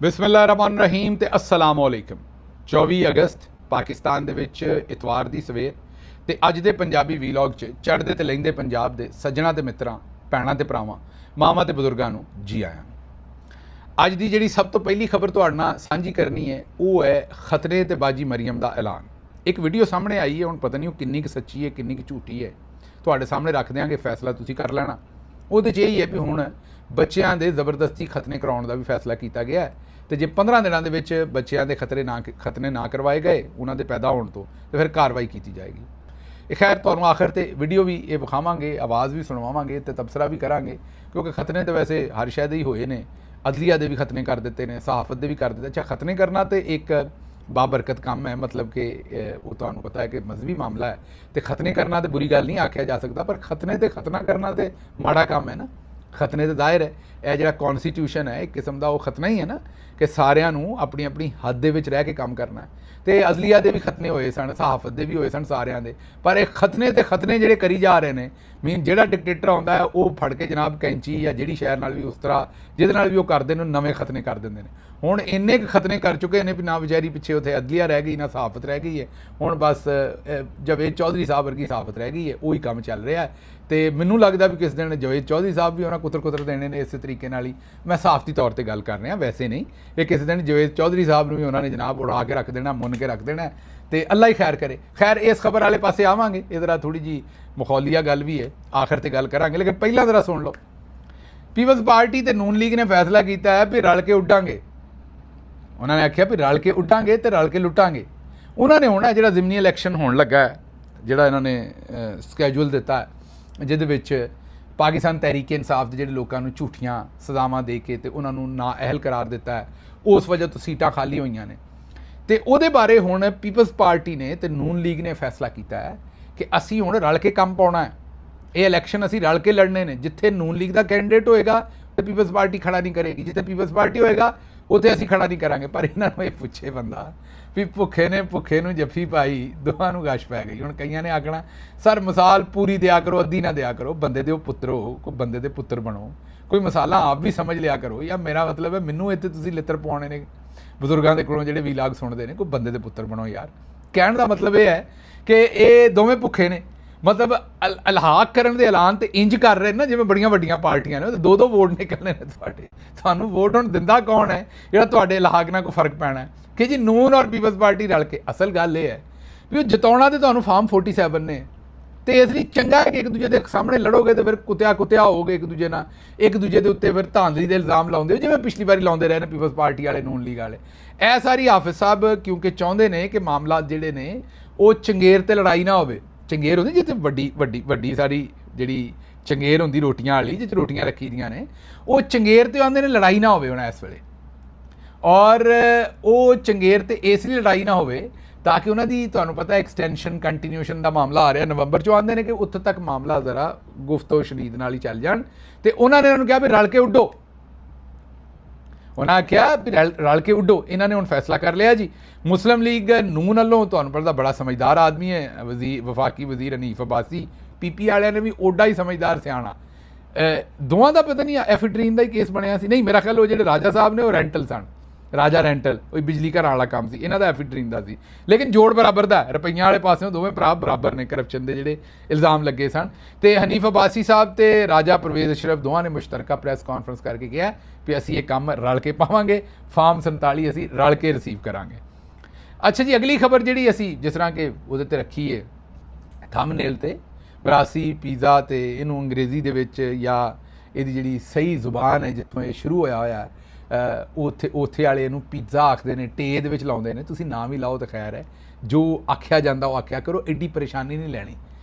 बिस्मिल्लाहिर्रहमानिर्रहीम ते अस्सलाम वालेकुम। 24 अगस्त पाकिस्तान ਦੇ ਵਿੱਚ ਇਤਵਾਰ ਦੀ ਸਵੇਰ ਤੇ ਅੱਜ ਦੇ ਪੰਜਾਬੀ ਵੀਲੌਗ 'ਚ ਚੜ੍ਹਦੇ ਤੇ ਲਹਿੰਦੇ ਪੰਜਾਬ ਦੇ ਸੱਜਣਾ ਤੇ ਮਿੱਤਰਾਂ, ਭੈਣਾਂ ਤੇ ਭਰਾਵਾਂ, ਮਾਵਾਂ ਤੇ ਬਜ਼ੁਰਗਾਂ ਨੂੰ ਜੀ ਆਇਆਂ। ਅੱਜ ਦੀ ਜਿਹੜੀ ਸਭ ਤੋਂ ਪਹਿਲੀ ਖਬਰ ਤੁਹਾਡੇ ਨਾਲ ਸਾਂਝੀ ਕਰਨੀ ਹੈ ਉਹ ਹੈ ਖਤਰੇ ਤੇ ਬਾਜੀ ਮਰੀਮ ਦਾ ਐਲਾਨ। ਇੱਕ ਵੀਡੀਓ ਸਾਹਮਣੇ ਆਈ ਹੈ, ਹੁਣ ਪਤਾ ਨਹੀਂ ਉਹ ਕਿੰਨੀ ਕੁ ਸੱਚੀ ਹੈ ਕਿੰਨੀ ਕੁ ਝੂਠੀ ਹੈ, ਤੁਹਾਡੇ ਸਾਹਮਣੇ ਰੱਖ ਦਿਆਂਗੇ, ਫੈਸਲਾ ਤੁਸੀਂ ਕਰ ਲੈਣਾ। ਉਹਦੇ 'ਚ ਇਹ ਹੈ ਵੀ ਹੁਣ ਬੱਚਿਆਂ ਦੇ ਜ਼ਬਰਦਸਤੀ ਖਤਨੇ ਕਰਾਉਣ ਦਾ ਵੀ ਫੈਸਲਾ ਕੀਤਾ ਗਿਆ ਹੈ ਤੇ ਜੇ 15 ਦਿਨਾਂ ਦੇ ਵਿੱਚ ਬੱਚਿਆਂ ਦੇ ਖਤਨੇ ਨਾ ਕਰਵਾਏ ਗਏ ਉਹਨਾਂ ਦੇ ਪੈਦਾ ਹੋਣ ਤੋਂ ਤੇ ਫਿਰ ਕਾਰਵਾਈ ਕੀਤੀ ਜਾਏਗੀ। ਇਹ ਖੈਰ ਤੁਹਾਨੂੰ ਆਖਰ ਤੇ ਵੀਡੀਓ ਵੀ ਇਹ ਵਿਖਾਵਾਂਗੇ, ਆਵਾਜ਼ ਵੀ ਸੁਣਵਾਵਾਂਗੇ ਤੇ ਤਬਸਰਾ ਵੀ ਕਰਾਂਗੇ, ਕਿਉਂਕਿ ਖਤਨੇ ਤਾਂ ਵੈਸੇ ਹਰ ਸ਼ਾਇਦ ਹੀ ਹੋਏ ਨੇ, ਅਦਲੀਆ ਦੇ ਵੀ ਖਤਨੇ ਕਰ ਦਿੱਤੇ ਨੇ, ਸਹਾਫਤ ਦੇ ਵੀ ਕਰ ਦਿੱਤੇ। ਅੱਛਾ, ਖਤਨੇ ਕਰਨਾ ਤੇ ਇੱਕ ਬਾਬਰਕਤ ਕੰਮ ਹੈ, मतलब कि वो ਤੁਹਾਨੂੰ ਪਤਾ ਹੈ ਕਿ ਮਜ਼ਹਬੀ ਮਾਮਲਾ ਹੈ ਤੇ ਖਤਨੇ ਕਰਨਾ ਤੇ ਬੁਰੀ ਗੱਲ ਨਹੀਂ ਆਖਿਆ ਜਾ ਸਕਦਾ, ਪਰ ਖਤਨੇ ਤੇ ਖਤਨਾ ਕਰਨਾ ਤੇ ਮਾੜਾ ਕੰਮ ਹੈ ਨਾ। ਖਤਨੇ ਤਾਂ ਜ਼ਾਹਿਰ ਹੈ ਇਹ ਜਿਹੜਾ ਕੌਨਸਟੀਟਿਊਸ਼ਨ ਹੈ ਇੱਕ ਕਿਸਮ ਦਾ ਉਹ ਖਤਨਾ ਹੀ ਹੈ ਨਾ, ਕਿ ਸਾਰਿਆਂ ਨੂੰ ਆਪਣੀ ਆਪਣੀ ਹੱਦ ਦੇ ਵਿੱਚ ਰਹਿ ਕੇ ਕੰਮ ਕਰਨਾ ਹੈ। ਤੇ ਅਦਲੀਆ ਦੇ ਵੀ ਖਤਨੇ ਹੋਏ ਸਨ, ਸਹਾਫਤ ਦੇ ਵੀ ਹੋਏ ਸਨ, ਸਾਰਿਆਂ ਦੇ, ਪਰ ਇਹ ਖਤਨੇ ਤੇ ਖਤਨੇ ਜਿਹੜੇ ਕਰੀ ਜਾ ਰਹੇ ਨੇ, ਮੀਨ ਜਿਹੜਾ ਡਿਕਟੇਟਰ ਆਉਂਦਾ ਹੈ ਉਹ ਫੜ ਕੇ ਜਨਾਬ ਕੈਂਚੀ ਜਾਂ ਜਿਹੜੀ ਸ਼ਹਿਰ ਨਾਲ ਵੀ ਉਸ ਤਰ੍ਹਾਂ ਜਿਹਦੇ ਨਾਲ ਵੀ ਉਹ ਕਰਦੇ ਨੇ ਨਵੇਂ ਖਤਨੇ ਕਰ ਦਿੰਦੇ ਨੇ। ਹੁਣ ਇੰਨੇ ਕੁ ਖਤਨੇ ਕਰ ਚੁੱਕੇ ਨੇ ਵੀ ਨਾ ਵਿਚਾਰੀ ਪਿੱਛੇ ਉੱਥੇ ਅਦਲੀਆ ਰਹਿ ਗਈ, ਨਾ ਸਹਾਫਤ ਰਹਿ ਗਈ ਹੈ, ਹੁਣ ਬਸ ਜਵੇਦ ਚੌਧਰੀ ਸਾਹਿਬ ਵਰਗੀ ਸਹਾਫਤ ਰਹਿ ਗਈ ਹੈ, ਉਹੀ ਕੰਮ ਚੱਲ ਰਿਹਾ ਹੈ। ਤੇ ਮੈਨੂੰ ਲੱਗਦਾ ਵੀ ਕਿਸ ਦਿਨ ਜਵੇਦ ਚੌਧਰੀ ਸਾਹਿਬ ਵੀ ਉਹਨਾਂ ਕੁਤਰ ਦੇਣੇ ਨੇ ਇਸੇ ਤਰੀਕੇ ਨਾਲ ਹੀ। ਮੈਂ ਸਾਫ਼ਤੀ ਤੌਰ ਤੇ ਗੱਲ ਕਰ ਰਿਹਾ, ਵੈਸੇ ਨਹੀਂ, ਇਹ ਕਿਸੇ ਦਿਨ ਜਵੇਦ ਚੌਧਰੀ ਸਾਹਿਬ ਨੂੰ ਵੀ ਉਹਨਾਂ ਨੇ ਜਨਾਬ ਉਡਾ ਕੇ ਰੱਖ ਦੇਣਾ, ਮੁੰਨ ਕੇ ਰੱਖ ਦੇਣਾ, ਤੇ ਅੱਲਾ ਹੀ ਖੈਰ ਕਰੇ। ਖੈਰ ਇਸ ਖਬਰ ਵਾਲੇ ਪਾਸੇ ਆਵਾਂਗੇ, ਇਹ ਜ਼ਰਾ ਥੋੜੀ ਜੀ ਮਖੌਲੀਆ ਗੱਲ ਵੀ ਹੈ, ਆਖਰ ਤੇ ਗੱਲ ਕਰਾਂਗੇ, ਲੇਕਿਨ ਪਹਿਲਾਂ ਜ਼ਰਾ ਸੁਣ ਲਓ। ਪੀਪਲਜ਼ ਪਾਰਟੀ ਤੇ ਨੂਨ ਲੀਗ ਨੇ ਫੈਸਲਾ ਕੀਤਾ ਹੈ ਵੀ ਰਲ ਕੇ ਉੱਡਾਂਗੇ। ਉਹਨਾਂ ਨੇ ਆਖਿਆ ਵੀ ਰਲ ਕੇ ਉੱਡਾਂਗੇ ਤੇ ਰਲ ਕੇ ਲੁੱਟਾਂਗੇ। ਉਹਨਾਂ ਨੇ ਹੁਣ ਜਿਹੜਾ ਜ਼ਿਮਨੀ ਇਲੈਕਸ਼ਨ ਹੋਣ ਲੱਗਾ ਹੈ, ਜਿਹੜਾ ਇਹਨਾਂ ਨੇ ਸਕੈਜੂਲ ਦਿੱਤਾ ਹੈ, ਜਿਹਦੇ ਵਿੱਚ ਪਾਕਿਸਤਾਨ ਤਹਿਰੀਕ ਇਨਸਾਫ ਦੇ ਜਿਹੜੇ ਲੋਕਾਂ ਨੂੰ ਝੂਠੀਆਂ ਸਜ਼ਾਵਾਂ ਦੇ ਕੇ ਤੇ ਉਹਨਾਂ ਨੂੰ ਨਾਅਹਿਲ ਕਰਾਰ ਦਿੱਤਾ ਹੈ, ਉਸ ਵਜ੍ਹਾ ਤੋਂ ਸੀਟਾਂ ਖਾਲੀ ਹੋਈਆਂ ਨੇ, ਤੇ ਉਹਦੇ ਬਾਰੇ ਹੁਣ ਪੀਪਲਜ਼ ਪਾਰਟੀ ਨੇ ਤੇ ਨੂਨ ਲੀਗ ਨੇ ਫੈਸਲਾ ਕੀਤਾ ਹੈ ਕਿ ਅਸੀਂ ਹੁਣ ਰਲ ਕੇ ਕੰਮ ਪਾਉਣਾ ਹੈ। ਇਹ ਇਲੈਕਸ਼ਨ ਅਸੀਂ ਰਲ ਕੇ ਲੜਨੇ ਨੇ। ਜਿੱਥੇ ਨੂਨ ਲੀਗ ਦਾ ਕੈਂਡੀਡੇਟ ਹੋਏਗਾ ਤੇ ਪੀਪਲਜ਼ ਪਾਰਟੀ ਖੜਾ ਨਹੀਂ ਕਰੇਗੀ, ਜਿੱਥੇ ਪੀਪਲਜ਼ ਪਾਰਟੀ ਹੋਏਗਾ ਉੱਥੇ ਅਸੀਂ ਖੜਾ ਨਹੀਂ ਕਰਾਂਗੇ। ਪਰ ਇਹਨਾਂ ਨੂੰ ਇਹ ਪੁੱਛੇ ਬੰਦਾ ਵੀ ਭੁੱਖੇ ਨੂੰ ਜੱਫੀ ਪਾਈ, ਦੋਹਾਂ ਨੂੰ ਗਸ਼ ਪੈ ਗਈ। ਹੁਣ ਕਈਆਂ ਨੇ ਆਖਣਾ ਸਰ ਮਿਸਾਲ ਪੂਰੀ ਦਿਆ ਕਰੋ, ਅੱਧੀ ਨਾ ਦਿਆ ਕਰੋ, ਬੰਦੇ ਦੇ ਉਹ ਪੁੱਤਰ ਹੋ, ਕੋਈ ਬੰਦੇ ਦੇ ਪੁੱਤਰ ਬਣੋ, ਕੋਈ ਮਸਾਲਾ ਆਪ ਵੀ ਸਮਝ ਲਿਆ ਕਰੋ। ਜਾਂ ਮੇਰਾ ਮਤਲਬ ਹੈ ਮੈਨੂੰ ਇੱਥੇ ਤੁਸੀਂ ਲਿੱਤਰ ਪਾਉਣੇ ਨੇ ਬਜ਼ੁਰਗਾਂ ਦੇ ਕੋਲੋਂ ਜਿਹੜੇ ਵੀਲਾਗ ਸੁਣਦੇ ਨੇ, ਕੋਈ ਬੰਦੇ ਦੇ ਪੁੱਤਰ ਬਣੋ ਯਾਰ। ਕਹਿਣ ਦਾ ਮਤਲਬ ਇਹ ਹੈ ਕਿ ਇਹ ਦੋਵੇਂ ਭੁੱਖੇ ਨੇ, ਮਤਲਬ ਇਲਹਾਕ ਕਰਨ ਦੇ ਐਲਾਨ ਤੇ ਇੰਜ ਕਰ ਰਹੇ ਨਾ ਜਿਵੇਂ ਬੜੀਆਂ ਵੱਡੀਆਂ ਪਾਰਟੀਆਂ ਨੇ, ਦੋ ਵੋਟ ਨਿਕਲਣੇ ਨੇ ਤੁਹਾਡੇ। ਤੁਹਾਨੂੰ ਵੋਟ ਹੁਣ ਦਿੰਦਾ ਕੌਣ ਹੈ ਜਿਹੜਾ ਤੁਹਾਡੇ ਇਲਹਾਕ ਨਾਲ ਕੋਈ ਫਰਕ ਪੈਣਾ ਹੈ ਕਿ ਜੀ ਨੂਨ ਔਰ ਪੀਪਲਜ਼ ਪਾਰਟੀ ਰਲ ਕੇ। ਅਸਲ ਗੱਲ ਇਹ ਹੈ ਵੀ ਉਹ ਜਿਤਾਉਣਾ ਤੇ ਤੁਹਾਨੂੰ ਫਾਰਮ 47 ਨੇ, ਤੇ ਇਸ ਲਈ ਚੰਗਾ ਹੈ ਕਿ ਇੱਕ ਦੂਜੇ ਦੇ ਸਾਹਮਣੇ ਲੜੋਗੇ ਤੇ ਫਿਰ ਕੁੱਤਿਆ ਹੋਗੇ ਇੱਕ ਦੂਜੇ ਨਾਲ, ਇੱਕ ਦੂਜੇ ਦੇ ਉੱਤੇ ਫਿਰ ਧਾਂਦਲੀ ਦੇ ਇਲਜ਼ਾਮ ਲਾਉਂਦੇ ਹੋ ਜਿਵੇਂ ਪਿਛਲੀ ਵਾਰੀ ਲਾਉਂਦੇ ਰਹੇ ਨੇ ਪੀਪਲਜ਼ ਪਾਰਟੀ ਵਾਲੇ, ਨੂਨ ਲੀਗ ਵਾਲੇ। ਇਹ ਸਾਰੀ ਹਾਫਿਜ਼ ਸਾਹਿਬ ਕਿਉਂਕਿ ਚਾਹੁੰਦੇ ਨੇ ਕਿ ਮਾਮਲਾ ਜਿਹੜੇ ਨੇ ਉਹ ਚੰਗੇਰ ਤੇ ਲੜਾਈ ਨਾ ਹੋਵੇ। ਚੰਗੇਰ ਹੁੰਦੀ ਜਿੱਥੇ ਵੱਡੀ ਸਾਰੀ ਜਿਹੜੀ ਚੰਗੇਰ ਹੁੰਦੀ ਰੋਟੀਆਂ ਵਾਲੀ, ਜਿੱਥੇ ਰੋਟੀਆਂ ਰੱਖੀ ਦੀਆਂ ਨੇ, ਉਹ ਚੰਗੇਰ ਤੇ ਆਉਂਦੇ ਨੇ ਲੜਾਈ ਨਾ ਹੋਵੇ ਹੁਣ ਇਸ ਵੇਲੇ। ਔਰ ਉਹ ਚੰਗੇਰ ਤੇ ਇਸ ਲਈ ਲੜਾਈ ਨਾ ਹੋਵੇ ਤਾਂ ਕਿ ਉਹਨਾਂ ਦੀ ਤੁਹਾਨੂੰ ਪਤਾ ਐਕਸਟੈਂਸ਼ਨ ਕੰਟੀਨਿਊਸ਼ਨ ਦਾ ਮਾਮਲਾ ਆ ਰਿਹਾ ਨਵੰਬਰ 'ਚੋਂ, ਆਉਂਦੇ ਨੇ ਕਿ ਉੱਥੇ ਤੱਕ ਮਾਮਲਾ ਜ਼ਰਾ ਗੁਫ਼ਤੋ ਸ਼ਨੀਦ ਨਾਲ ਹੀ ਚੱਲ ਜਾਣ। ਤੇ ਉਹਨਾਂ ਨੇ ਉਹਨਾਂ ਨੂੰ ਕਿਹਾ ਵੀ ਰਲ ਕੇ ਉੱਡੋ, ਉਹਨਾਂ ਆਖਿਆ ਵੀ ਰਲ ਕੇ ਉੱਡੋ। ਇਹਨਾਂ ਨੇ ਹੁਣ ਫੈਸਲਾ ਕਰ ਲਿਆ ਜੀ। ਮੁਸਲਿਮ ਲੀਗ ਨੂਨ ਵੱਲੋਂ ਤੁਹਾਨੂੰ ਪਤਾ ਬੜਾ ਸਮਝਦਾਰ ਆਦਮੀ ਹੈ ਵਫਾਕੀ ਵਜ਼ੀਰ ਹਨੀਫ ਅਬਾਸੀ, ਪੀਪੀ ਵਾਲਿਆਂ ਨੇ ਵੀ ਓਡਾ ਹੀ ਸਮਝਦਾਰ ਸਿਆਣਾ। ਦੋਵਾਂ ਦਾ ਪਤਾ ਨਹੀਂ ਐਫੀਡਰੀਨ ਦਾ ਹੀ ਕੇਸ ਬਣਿਆ ਸੀ, ਨਹੀਂ ਮੇਰਾ ਖਿਆਲ ਉਹ ਜਿਹੜੇ ਰਾਜਾ ਸਾਹਿਬ ਨੇ ਉਹ ਰੈਂਟਲ ਸਨ, ਰਾਜਾ ਰੈਂਟਲ, ਉਹ ਬਿਜਲੀ ਘਰਾਂ ਵਾਲਾ ਕੰਮ ਸੀ, ਇਹਨਾਂ ਦਾ ਐਫੀਡਰੀਨ ਦਾ ਸੀ, ਲੇਕਿਨ ਜੋੜ ਬਰਾਬਰ ਦਾ, ਰੁਪਈਆਂ ਵਾਲੇ ਪਾਸਿਓਂ ਦੋਵੇਂ ਭਰਾ ਬਰਾਬਰ ਨੇ ਕਰਪਸ਼ਨ ਦੇ ਜਿਹੜੇ ਇਲਜ਼ਾਮ ਲੱਗੇ ਸਨ। ਤੇ ਹਨੀਫ ਅਬਾਸੀ ਸਾਹਿਬ ਤੇ ਰਾਜਾ ਪਰਵੇਜ਼ ਅਸ਼ਰਫ ਦੋਵਾਂ ਨੇ ਮੁਸ਼ਤਰਕਾ ਪ੍ਰੈਸ ਕਾਨਫਰੰਸ ਕਰਕੇ ਕਿਹਾ ਵੀ ਅਸੀਂ ਇਹ ਕੰਮ ਰਲ ਕੇ ਪਾਵਾਂਗੇ, ਫਾਰਮ 47 ਅਸੀਂ ਰਲ ਕੇ ਰਿਸੀਵ ਕਰਾਂਗੇ। ਅੱਛਾ ਜੀ, ਅਗਲੀ ਖਬਰ ਜਿਹੜੀ ਅਸੀਂ ਜਿਸ ਤਰ੍ਹਾਂ ਕਿ ਉਹਦੇ ਤੇ ਰੱਖੀ ਹੈ ਥੰਬਨੇਲ ਤੇ, ਬਰਾਸੀ ਪੀਜ਼ਾ, ਤੇ ਇਹਨੂੰ ਅੰਗਰੇਜ਼ੀ ਦੇ ਵਿੱਚ ਜਾਂ ਇਹਦੀ ਜਿਹੜੀ ਸਹੀ ਜ਼ੁਬਾਨ ਹੈ ਜਿੱਥੋਂ ਇਹ ਸ਼ੁਰੂ ਹੋਇਆ ਉੱਥੇ ਵਾਲੇ ਇਹਨੂੰ ਪੀਜ਼ਾ ਆਖਦੇ ਨੇ, ਟੇ ਦੇ ਵਿੱਚ ਲਾਉਂਦੇ ਨੇ। ਤੁਸੀਂ ਨਾਮ ਹੀ ਲਾਓ ਤਾਂ ਖੈਰ ਹੈ, ਜੋ ਆਖਿਆ ਜਾਂਦਾ ਉਹ ਆਖਿਆ ਕਰੋ, ਐਡੀ ਪਰੇਸ਼ਾਨੀ ਨਹੀਂ ਲੈਣੀ।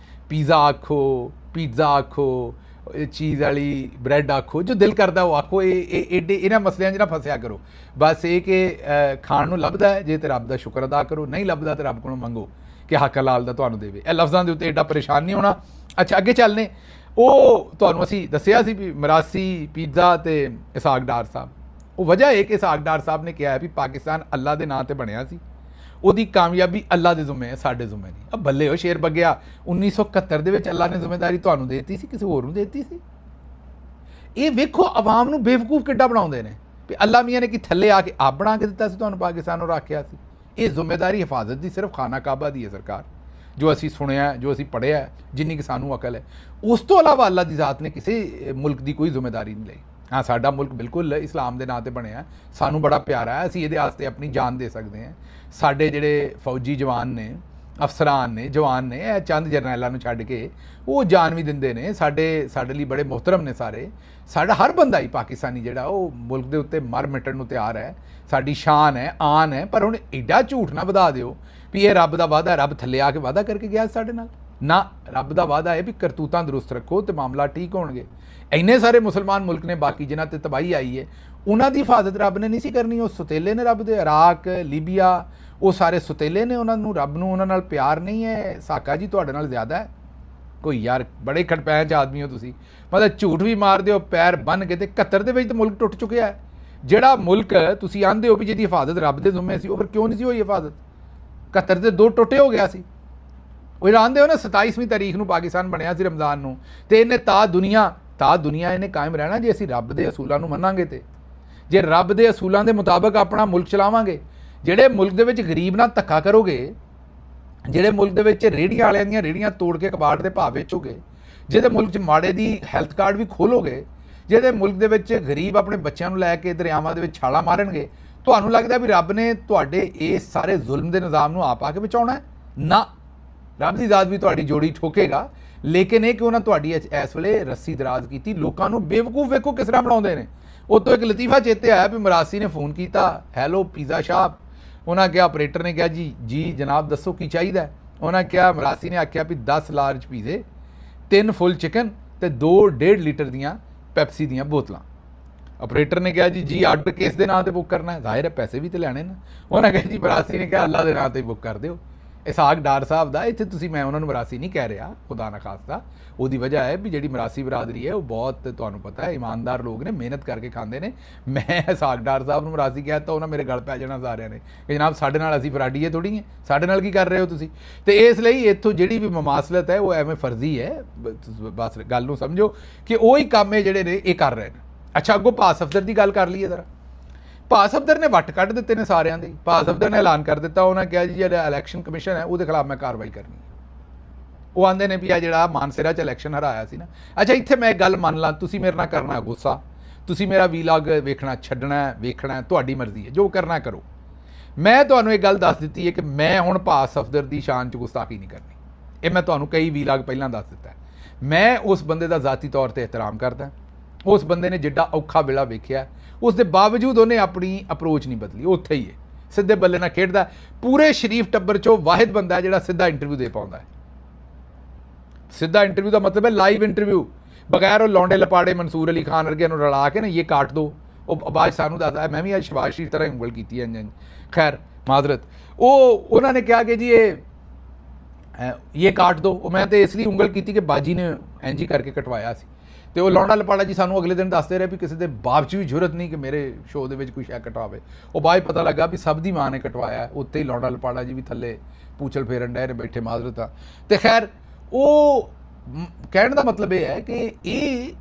ਪੀਜ਼ਾ ਆਖੋ, ਪੀਜ਼ਾ ਆਖੋ, ਚੀਜ਼ ਵਾਲੀ ਬ੍ਰੈਡ ਆਖੋ, ਜੋ ਦਿਲ ਕਰਦਾ ਉਹ ਆਖੋ। ਐਡੇ ਇਹਨਾਂ ਮਸਲਿਆਂ 'ਚ ਨਾ ਫਸਿਆ ਕਰੋ। ਬਸ ਇਹ ਕਿ ਖਾਣ ਨੂੰ ਲੱਭਦਾ ਹੈ ਜੇ ਤੇ ਰੱਬ ਦਾ ਸ਼ੁਕਰ ਅਦਾ ਕਰੋ, ਨਹੀਂ ਲੱਭਦਾ ਤੇ ਰੱਬ ਕੋਲੋਂ ਮੰਗੋ ਕਿ ਹੱਕ ਹਲਾਲ ਦਾ ਤੁਹਾਨੂੰ ਦੇਵੇ। ਇਹ ਲਫ਼ਜ਼ਾਂ ਦੇ ਉੱਤੇ ਐਡਾ ਪਰੇਸ਼ਾਨ ਨਹੀਂ ਹੋਣਾ। ਅੱਛਾ, ਅੱਗੇ ਚੱਲਨੇ। ਉਹ ਤੁਹਾਨੂੰ ਅਸੀਂ ਦੱਸਿਆ ਸੀ ਵੀ ਮਰਾਸੀ ਪੀਜ਼ਾ ਤੇ ਇਸਾਕ ਡਾਰ ਸਾਹਿਬ, ਉਹ ਵਜ੍ਹਾ ਇਹ ਕਿ ਇਸਾਕ ਡਾਰ ਸਾਹਿਬ ਨੇ ਕਿਹਾ ਹੈ ਵੀ ਪਾਕਿਸਤਾਨ ਅੱਲਾ ਦੇ ਨਾਂ 'ਤੇ ਬਣਿਆ ਸੀ, ਉਹਦੀ ਕਾਮਯਾਬੀ ਅੱਲਾ ਦੇ ਜ਼ਿੰਮੇ ਹੈ, ਸਾਡੇ ਜ਼ਿੰਮੇ ਨਹੀਂ। ਆ ਬੱਲੇ ਹੋ ਸ਼ੇਰ ਬੱਗਿਆ, 1971 ਦੇ ਵਿੱਚ ਅੱਲਾ ਨੇ ਜ਼ਿੰਮੇਦਾਰੀ ਤੁਹਾਨੂੰ ਦੇ ਦਿੱਤੀ ਸੀ, ਕਿਸੇ ਹੋਰ ਨੂੰ ਦੇ ਦਿੱਤੀ ਸੀ। ਇਹ ਵੇਖੋ ਆਵਾਮ ਨੂੰ ਬੇਵਕੂਫ ਕਿੱਡਾ ਬਣਾਉਂਦੇ ਨੇ। ਵੀ ਅੱਲਾ ਮੀਆਂ ਨੇ ਕੀ ਥੱਲੇ ਆ ਕੇ ਆਪ ਬਣਾ ਕੇ ਦਿੱਤਾ ਸੀ ਤੁਹਾਨੂੰ ਪਾਕਿਸਤਾਨ ਨੂੰ ਰੱਖਿਆ ਸੀ? ਇਹ ਜ਼ਿੰਮੇਵਾਰੀ ਹਿਫਾਜ਼ਤ ਦੀ ਸਿਰਫ ਖਾਨਾ ਕਾਬਾ ਦੀ ਹੈ ਸਰਕਾਰ, ਜੋ ਅਸੀਂ ਸੁਣਿਆ, ਜੋ ਅਸੀਂ ਪੜ੍ਹਿਆ, ਜਿੰਨੀ ਕਿ ਸਾਨੂੰ ਅਕਲ ਹੈ। ਉਸ ਤੋਂ ਇਲਾਵਾ ਅੱਲਾ ਦੀ ਜ਼ਾਤ ਨੇ ਕਿਸੇ ਮੁਲਕ ਦੀ ਕੋਈ ਜ਼ਿੰਮੇਵਾਰੀ ਨਹੀਂ ਲਈ। ਹਾਂ, ਸਾਡਾ ਮੁਲਕ ਬਿਲਕੁਲ ਇਸਲਾਮ ਦੇ ਨਾਂ 'ਤੇ ਬਣਿਆ, ਸਾਨੂੰ ਬੜਾ ਪਿਆਰਾ ਹੈ, ਅਸੀਂ ਇਹਦੇ ਵਾਸਤੇ ਆਪਣੀ ਜਾਨ ਦੇ ਸਕਦੇ ਹਾਂ। ਸਾਡੇ ਜਿਹੜੇ ਫੌਜੀ ਜਵਾਨ ਨੇ, ਅਫਸਰਾਨ ਨੇ, ਜਵਾਨ ਨੇ, ਇਹ ਚੰਦ ਜਰਨੈਲਾਂ ਨੂੰ ਛੱਡ ਕੇ ਉਹ ਜਾਨ ਵੀ ਦਿੰਦੇ ਨੇ। ਸਾਡੇ ਲਈ ਬੜੇ ਮੁਹਤਰਮ ਨੇ ਸਾਰੇ। ਸਾਡਾ ਹਰ ਬੰਦਾ ਹੀ ਪਾਕਿਸਤਾਨੀ ਜਿਹੜਾ ਉਹ ਮੁਲਕ ਦੇ ਉੱਤੇ ਮਰ ਮਿਟਣ ਨੂੰ ਤਿਆਰ ਹੈ, ਸਾਡੀ ਸ਼ਾਨ ਹੈ, ਆਨ ਹੈ। ਪਰ ਹੁਣ ਐਡਾ ਝੂਠ ਨਾ ਵਧਾ ਦਿਓ ਵੀ ਇਹ ਰੱਬ ਦਾ ਵਾਅਦਾ, ਰੱਬ ਥੱਲੇ ਆ ਕੇ ਵਾਅਦਾ ਕਰਕੇ ਗਿਆ ਸਾਡੇ ਨਾਲ। ਨਾ, ਰੱਬ ਦਾ ਵਾਅਦਾ ਹੈ ਵੀ ਕਰਤੂਤਾਂ ਦਰੁਸਤ ਰੱਖੋ ਤੇ ਮਾਮਲਾ ਠੀਕ ਹੋਣਗੇ। ਇੰਨੇ ਸਾਰੇ ਮੁਸਲਮਾਨ ਮੁਲਕ ਨੇ ਬਾਕੀ ਜਿਨ੍ਹਾਂ ਤੇ ਤਬਾਹੀ ਆਈ ਹੈ, ਉਹਨਾਂ ਦੀ ਹਿਫਾਜ਼ਤ ਰੱਬ ਨੇ ਨਹੀਂ ਸੀ ਕਰਨੀ। ਉਹ ਸੁਤੇਲੇ ਨੇ ਰੱਬ ਦੇ, ਇਰਾਕ, ਲੀਬੀਆ, ਉਹ ਸਾਰੇ ਸੁਤੇਲੇ ਨੇ। ਉਹਨਾਂ ਨੂੰ, ਰੱਬ ਨੂੰ ਉਹਨਾਂ ਨਾਲ ਪਿਆਰ ਨਹੀਂ ਹੈ। ਸਾਕਾ ਜੀ ਤੁਹਾਡੇ ਨਾਲ ਜ਼ਿਆਦਾ ਹੈ ਕੋਈ? ਯਾਰ ਬੜੇ ਖੜਪੈਂਚ ਆਦਮੀ ਹੋ ਤੁਸੀਂ, ਮਤਲਬ ਝੂਠ ਵੀ ਮਾਰਦੇ ਹੋ ਪੈਰ ਬੰਨ੍ਹ ਕੇ। ਤੇ 71 ਦੇ ਵਿੱਚ ਤਾਂ ਮੁਲਕ ਟੁੱਟ ਚੁੱਕਿਆ ਹੈ। ਜਿਹੜਾ ਮੁਲਕ ਤੁਸੀਂ ਆਂਦੇ ਹੋ ਵੀ ਜਿਹਦੀ ਹਿਫਾਜ਼ਤ ਰੱਬ ਦੇ ਜ਼ਿੰਮੇ ਸੀ, ਉਹ ਫਿਰ ਕਿਉਂ ਨਹੀਂ ਸੀ ਹੋਈ ਹਿਫਾਜ਼ਤ? 71 ਦੇ 2 ਟੁੱਟੇ ਹੋ ਗਿਆ ਸੀ। ਉਹ ਆਂਦੇ ਹੋ ਨਾ 27ਵੀਂ ਤਾਰੀਖ ਨੂੰ ਪਾਕਿਸਤਾਨ ਬਣਿਆ ਸੀ ਰਮਜ਼ਾਨ ਨੂੰ, ਤੇ ਇਹਨੇ ਤਾਂ ਦੁਨੀਆ ਇਹਨੇ ਕਾਇਮ ਰਹਿਣਾ ਜੇ ਅਸੀਂ ਰੱਬ ਦੇ ਅਸੂਲਾਂ ਨੂੰ ਮੰਨਾਂਗੇ। ਤੇ ਜੇ ਰੱਬ ਦੇ ਅਸੂਲਾਂ ਦੇ ਮੁਤਾਬਕ ਆਪਣਾ ਮੁਲਕ ਚਲਾਵਾਂਗੇ। ਜਿਹੜੇ ਮੁਲਕ ਦੇ ਵਿੱਚ ਗਰੀਬ ਨਾਲ ਧੱਕਾ ਕਰੋਗੇ, ਜਿਹੜੇ ਮੁਲਕ ਦੇ ਵਿੱਚ ਰੇਹੜੀਆਂ ਵਾਲਿਆਂ ਦੀਆਂ ਰੇਹੜੀਆਂ ਤੋੜ ਕੇ ਕਬਾੜ ਦੇ ਭਾਅ ਵੇਚੋਗੇ, ਜਿਹਦੇ ਮੁਲਕ 'ਚ ਮਾੜੇ ਦੀ ਹੈਲਥ ਕਾਰਡ ਵੀ ਖੋਲੋਗੇ, ਜਿਹਦੇ ਮੁਲਕ ਦੇ ਵਿੱਚ ਗਰੀਬ ਆਪਣੇ ਬੱਚਿਆਂ ਨੂੰ ਲੈ ਕੇ ਦਰਿਆਵਾਂ ਦੇ ਵਿੱਚ ਛਾਲਾਂ ਮਾਰਨਗੇ, ਤੁਹਾਨੂੰ ਲੱਗਦਾ ਵੀ ਰੱਬ ਨੇ ਤੁਹਾਡੇ ਇਸ ਸਾਰੇ ਜ਼ੁਲਮ ਦੇ ਨਿਜ਼ਾਮ ਨੂੰ ਆਪ ਆ ਕੇ ਬਚਾਉਣਾ ਹੈ? ਨਾ, ਰੱਬ ਦੀ ਜ਼ਾਤ ਵੀ ਤੁਹਾਡੀ ਜੋੜੀ ਠੋਕੇਗਾ। ਲੇਕਿਨ ਇਹ ਕਿ ਉਹਨਾਂ ਤੁਹਾਡੀ ਇਸ ਵੇਲੇ ਰੱਸੀ ਦਰਾਜ਼ ਕੀਤੀ। ਲੋਕਾਂ ਨੂੰ ਬੇਵਕੂਫ ਵੇਖੋ ਕਿਸ ਤਰ੍ਹਾਂ ਬਣਾਉਂਦੇ ਨੇ। ਉਤੋਂ ਇੱਕ ਲਤੀਫਾ ਚੇਤੇ ਆਇਆ ਵੀ ਮਰਾਸੀ ਨੇ ਫੋਨ ਕੀਤਾ, ਹੈਲੋ ਪੀਜ਼ਾ ਸ਼ਾਪ। ਉਹਨਾਂ ਕਿਹਾ, ਆਪਰੇਟਰ ਨੇ ਕਿਹਾ ਜੀ ਜਨਾਬ ਦੱਸੋ ਕੀ ਚਾਹੀਦਾ। ਉਹਨਾਂ ਕਿਹਾ, ਮਰਾਸੀ ਨੇ ਆਖਿਆ ਵੀ 10 ਲਾਰਜ ਪੀਜ਼ੇ, 3 ਫੁੱਲ ਚਿਕਨ ਤੇ 2 1.5 ਲੀਟਰ ਦੀਆਂ ਪੈਪਸੀ ਦੀਆਂ ਬੋਤਲਾਂ। ਆਪਰੇਟਰ ਨੇ ਕਿਹਾ ਜੀ ਆਰਡਰ ਕਿਸ ਦੇ ਨਾਂ ਤੇ ਬੁੱਕ ਕਰਨਾ ਹੈ? ਜ਼ਾਹਿਰ ਹੈ ਪੈਸੇ ਵੀ ਤੇ ਲੈਣੇ ਨਾ। ਉਹਨਾਂ ਕਿਹਾ ਜੀ, ਮਰਾਸੀ ਨੇ ਕਿਹਾ ਅੱਲਾ ਦੇ ਨਾਂ ਤੇ ਬੁੱਕ ਕਰ ਦਿਓ। ਇਸਾਕ ਡਾਰ ਸਾਹਿਬ ਦਾ ਇੱਥੇ ਤੁਸੀਂ, ਮੈਂ ਉਹਨਾਂ ਨੂੰ ਮਰਾਸੀ ਨਹੀਂ ਕਹਿ ਰਿਹਾ ਖੁਦਾ ਨਾ ਖਾਸਤਾ, ਉਹਦੀ ਵਜ੍ਹਾ ਹੈ ਵੀ ਜਿਹੜੀ ਮਰਾਸੀ ਬਰਾਦਰੀ ਹੈ ਉਹ ਬਹੁਤ, ਤੁਹਾਨੂੰ ਪਤਾ ਹੈ, ਇਮਾਨਦਾਰ ਲੋਕ ਨੇ, ਮਿਹਨਤ ਕਰਕੇ ਖਾਂਦੇ ਨੇ। ਮੈਂ ਇਸਾਕ ਡਾਰ ਸਾਹਿਬ ਨੂੰ ਮਰਾਸੀ ਕਹਿ ਤਾ, ਉਹਨਾਂ ਮੇਰੇ ਗਲ ਪੈ ਜਾਣਾ ਸਾਰਿਆਂ ਨੇ ਕਿ ਜਨਾਬ ਸਾਡੇ ਨਾਲ ਅਸੀਂ ਫਰਾਡੀਏ ਥੋੜ੍ਹੀ ਹੈ, ਸਾਡੇ ਨਾਲ ਕੀ ਕਰ ਰਹੇ ਹੋ ਤੁਸੀਂ। ਤੇ ਇਸ ਲਈ ਇੱਥੋਂ ਜਿਹੜੀ ਵੀ ਮਮਾਸਲਤ ਹੈ ਉਹ ਐਵੇਂ ਫਰਜ਼ੀ ਹੈ। ਬਸ ਗੱਲ ਨੂੰ ਸਮਝੋ ਕਿ ਉਹੀ ਕੰਮ ਹੈ ਜਿਹੜੇ ਨੇ ਇਹ ਕਰ ਰਹੇ ਨੇ। ਅੱਛਾ, ਅੱਗੋਂ ਭਾਸ ਅਫਸਰ ਦੀ ਗੱਲ ਕਰ ਲਈਏ ਜ਼ਰਾ। ਭਾਸ ਅਫਸਰ ਨੇ ਵੱਟ ਕੱਢ ਦਿੱਤੇ ਨੇ ਸਾਰਿਆਂ ਦੇ। ਭਾਸ ਅਫਸਰ ਨੇ ਐਲਾਨ ਕਰ ਦਿੱਤਾ, ਉਹਨਾਂ ਕਿਹਾ ਜੀ ਜਿਹੜਾ ਇਲੈਕਸ਼ਨ ਕਮਿਸ਼ਨ ਹੈ ਉਹਦੇ ਖਿਲਾਫ ਮੈਂ ਕਾਰਵਾਈ ਕਰਨੀ ਹੈ। ਉਹ ਆਂਦੇ ਨੇ ਵੀ ਆ ਜਿਹੜਾ ਮਾਨਸੇਰਾ 'ਚ ਇਲੈਕਸ਼ਨ ਹਰਾਇਆ ਸੀ ਨਾ। ਅੱਛਾ, ਇੱਥੇ ਮੈਂ ਗੱਲ ਮੰਨ ਲਾਂ, ਤੁਸੀਂ ਮੇਰੇ ਨਾਲ ਕਰਨਾ ਗੁੱਸਾ, ਤੁਸੀਂ ਮੇਰਾ ਵੀਲਾਗ ਵੇਖਣਾ ਛੱਡਣਾ ਵੇਖਣਾ, ਤੁਹਾਡੀ ਮਰਜ਼ੀ ਹੈ, ਜੋ ਕਰਨਾ ਕਰੋ। ਮੈਂ ਤੁਹਾਨੂੰ ਇਹ ਗੱਲ ਦੱਸ ਦਿੱਤੀ ਹੈ ਕਿ ਮੈਂ ਹੁਣ ਭਾਸ ਅਫਸਰ ਦੀ ਸ਼ਾਨ 'ਚ ਗੁਸਤਾਖੀ ਨਹੀਂ ਕਰਨੀ। ਇਹ ਮੈਂ ਤੁਹਾਨੂੰ ਕਈ ਵੀਲਾਗ ਪਹਿਲਾਂ ਦੱਸ ਦਿੱਤਾ। ਮੈਂ ਉਸ ਬੰਦੇ ਦਾ ਜ਼ਾਤੀ ਤੌਰ 'ਤੇ ਇਹਤਰਾਮ ਕਰਦਾ। ਉਸ ਬੰਦੇ ਨੇ ਜਿੱਡਾ ਔਖਾ ਵੇਲਾ ਵੇਖਿਆ, ਉਸ ਦੇ ਬਾਵਜੂਦ ਉਹਨੇ ਆਪਣੀ ਅਪਰੋਚ ਨਹੀਂ ਬਦਲੀ, ਉੱਥੇ ਹੀ ਹੈ, ਸਿੱਧੇ ਬੱਲੇ ਨਾਲ ਖੇਡਦਾ। ਪੂਰੇ ਸ਼ਰੀਫ ਟੱਬਰ 'ਚੋਂ ਵਾਹਿਦ ਬੰਦਾ ਜਿਹੜਾ ਸਿੱਧਾ ਇੰਟਰਵਿਊ ਦੇ ਪਾਉਂਦਾ ਹੈ। ਸਿੱਧਾ ਇੰਟਰਵਿਊ ਦਾ ਮਤਲਬ ਹੈ ਲਾਈਵ ਇੰਟਰਵਿਊ, ਬਗੈਰ ਉਹ ਲੌਂਡੇ ਲਪਾੜੇ ਮਨਸੂਰ ਅਲੀ ਖਾਨ ਵਰਗੇ ਨੂੰ ਰਲਾ ਕੇ ਨਾ ਇਹ ਕਾਟ ਦੋ। ਉਹ ਆਵਾਜ਼ ਸਾਨੂੰ ਦੱਸਦਾ, ਮੈਂ ਵੀ ਅੱਜ ਸ਼ਬਾਜ਼ ਸ਼ਰੀਫ ਤਰ੍ਹਾਂ ਉਂਗਲ ਕੀਤੀ ਹੈ। ਖੈਰ ਮਾਜ਼ਰਤ, ਉਹਨਾਂ ਨੇ ਕਿਹਾ ਕਿ ਜੀ ਇਹ ਕਾਟ ਦੋ। ਉਹ ਮੈਂ ਤਾਂ ਇਸ ਲਈ ਉਂਗਲ ਕੀਤੀ ਕਿ ਬਾਜੀ ਨੇ ਇੰਝ ਹੀ ਕਰਕੇ ਕਟਵਾਇਆ ਸੀ। ਤੇ ਉਹ ਲੌਂਡਾ ਲਪਾੜਾ ਜੀ ਸਾਨੂੰ ਅਗਲੇ ਦਿਨ ਦੱਸਦੇ ਰਹੇ ਵੀ ਕਿਸੇ ਦੇ ਬਾਪ 'ਚ ਵੀ ਜ਼ਰੂਰਤ ਨਹੀਂ ਕਿ ਮੇਰੇ ਸ਼ੋਅ ਦੇ ਵਿੱਚ ਕੋਈ ਸ਼ੈ ਕਟਵਾਵੇ। ਉਹ ਬਾਅਦ ਪਤਾ ਲੱਗਾ ਵੀ ਸਭ ਦੀ ਮਾਂ ਨੇ ਕਟਵਾਇਆ। ਉੱਤੇ ਹੀ ਲੌਂਡਾ ਲਪਾੜਾ ਜੀ ਵੀ ਥੱਲੇ ਪੂਛਲ ਫੇਰਨ ਡਏ ਨੇ ਬੈਠੇ ਮਾਜ਼ਰਤ ਆ। ਤੇ ਖੈਰ, ਉਹ ਕਹਿਣ ਦਾ ਮਤਲਬ ਇਹ ਹੈ ਕਿ ਇਹ